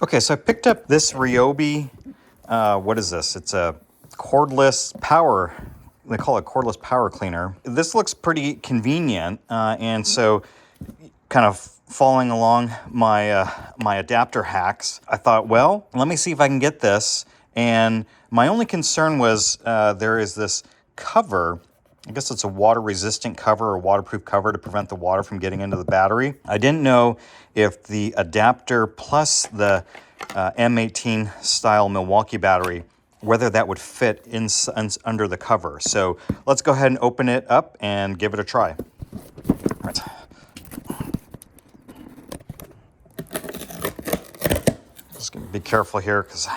Okay, so I picked up this Ryobi, what is this? It's a cordless power, they call it cordless power cleaner. This looks pretty convenient, and so kind of following along my, my adapter hacks, I thought, well, let me see if I can get this. And my only concern was there is this cover. I guess it's a water-resistant cover or waterproof cover to prevent the water from getting into the battery. I didn't know if the adapter plus the M18 style Milwaukee battery, whether that would fit under the cover. So let's go ahead and open it up and give it a try. All right. Just gonna be careful here because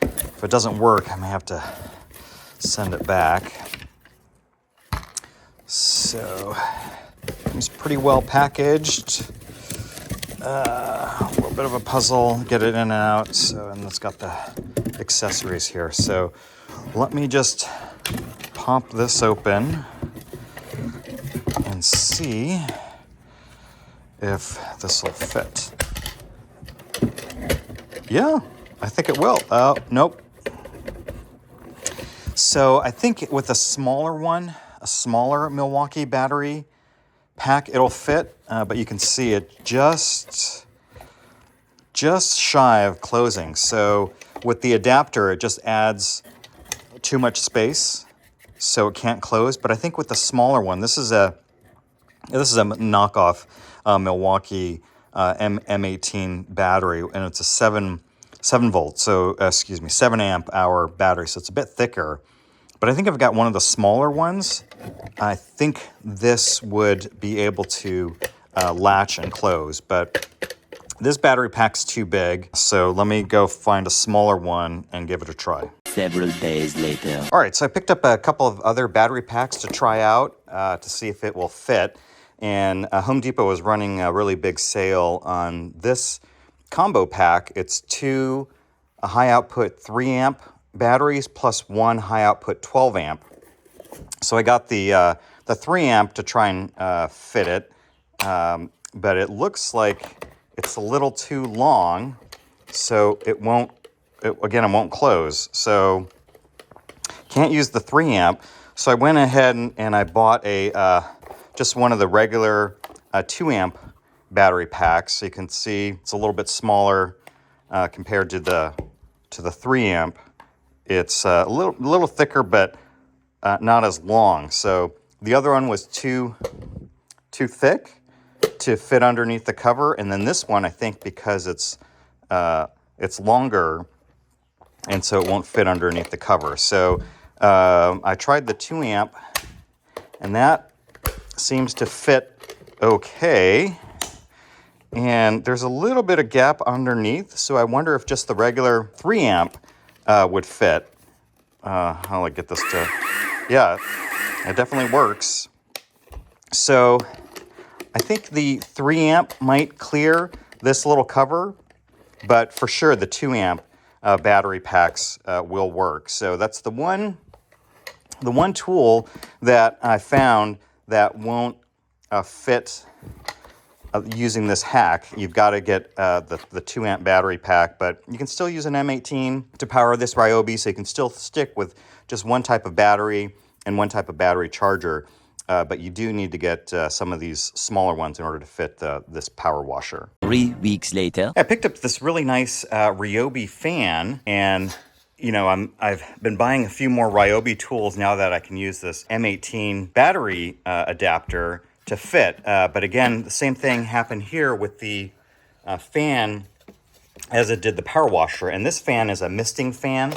if it doesn't work, I may have to send it back. So it's pretty well packaged. A little bit of a puzzle, get it in and out. So, and it's got the accessories here. So let me just pop this open and see if this will fit. Yeah, I think it will. Nope. So I think with a smaller one, a smaller Milwaukee battery pack, it'll fit, but you can see it just shy of closing. So with the adapter, it just adds too much space, so it can't close. But I think with the smaller one, this is a knockoff Milwaukee M18 battery, and it's a 7 volt, so 7 amp hour battery, so it's a bit thicker. But I think I've got one of the smaller ones. I think this would be able to latch and close, but this battery pack's too big. So let me go find a smaller one and give it a try. Several days later. All right, so I picked up a couple of other battery packs to try out to see if it will fit. And Home Depot was running a really big sale on this combo pack. It's 2 high output 3 amp batteries plus 1 high output 12 amp. So I got the 3 amp to try and fit it, but it looks like it's a little too long, so it won't close. So can't use the 3 amp. So I went ahead and I bought a just one of the regular 2 amp battery packs. So you can see it's a little bit smaller compared to the 3 amp. It's a little thicker, but not as long. So the other one was too thick to fit underneath the cover, and then this one, I think, because it's longer, and so it won't fit underneath the cover. So I tried the 2 amp, and that seems to fit okay. And there's a little bit of gap underneath, so I wonder if just the regular 3 amp would fit. How do I get this to... Yeah, it definitely works. So I think the 3 amp might clear this little cover, but for sure the 2 amp battery packs will work. So that's the one tool that I found that won't fit using this hack. You've got to get the 2 amp battery pack, but you can still use an M18 to power this Ryobi, so you can still stick with just one type of battery and one type of battery charger, but you do need to get some of these smaller ones in order to fit this power washer. 3 weeks later. I picked up this really nice Ryobi fan, and you know, I've been buying a few more Ryobi tools now that I can use this M18 battery adapter to fit. But again, the same thing happened here with the fan as it did the power washer. And this fan is a misting fan.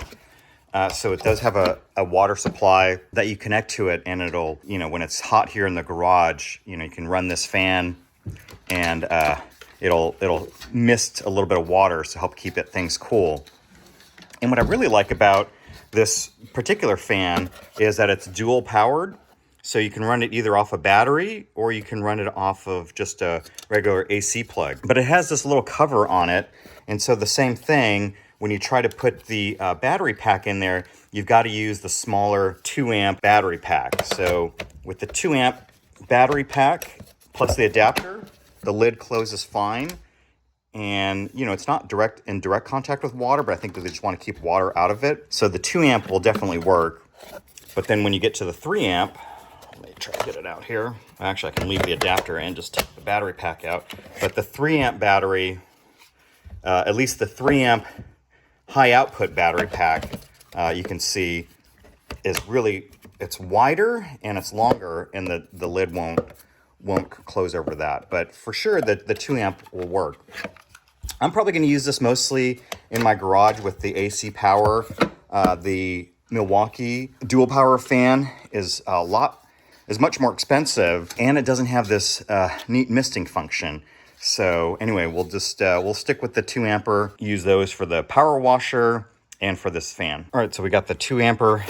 So it does have a water supply that you connect to it, and it'll, you know, when it's hot here in the garage, you know, you can run this fan and it'll mist a little bit of water to help keep things cool. And what I really like about this particular fan is that it's dual powered. So you can run it either off a battery or you can run it off of just a regular AC plug. But it has this little cover on it. And so the same thing, when you try to put the battery pack in there, you've got to use the smaller 2 amp battery pack. So with the 2 amp battery pack plus the adapter, the lid closes fine. and you know, it's not in direct contact with water, but I think that they just want to keep water out of it. So the 2 amp will definitely work. But then when you get to the 3 amp, let me try to get it out here. Actually, I can leave the adapter in, just take the battery pack out. But the 3 amp battery, at least the 3 amp high output battery pack, you can see is really, it's wider and it's longer, and the lid won't close over that. But for sure, the 2 amp will work. I'm probably going to use this mostly in my garage with the AC power. The Milwaukee dual power fan is much more expensive, and it doesn't have this neat misting function. So anyway, we'll stick with the 2 amper, use those for the power washer and for this fan. All right, so we got the 2 amper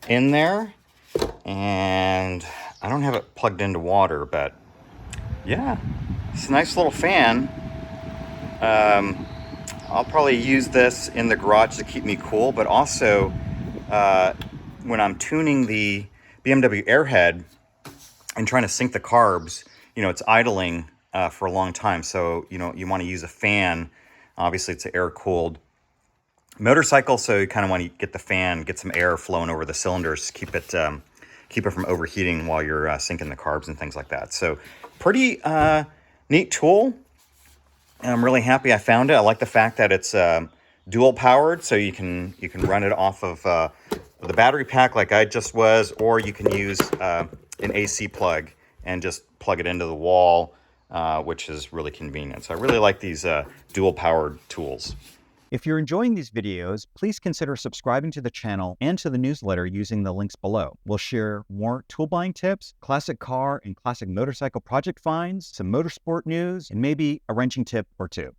in there, and I don't have it plugged into water, but yeah, it's a nice little fan. I'll probably use this in the garage to keep me cool, but also when I'm tuning the BMW Airhead and trying to sync the carbs, you know, it's idling for a long time. So, you know, you want to use a fan. Obviously, it's an air-cooled motorcycle, so you kind of want to get the fan, get some air flowing over the cylinders, keep it from overheating while you're syncing the carbs and things like that. So, pretty neat tool. I'm really happy I found it. I like the fact that it's dual powered, so you can run it off of the battery pack like I just was, or you can use an AC plug and just plug it into the wall, which is really convenient. So I really like these dual powered tools. If you're enjoying these videos, please consider subscribing to the channel and to the newsletter using the links below. We'll share more tool buying tips, classic car and classic motorcycle project finds, some motorsport news, and maybe a wrenching tip or two.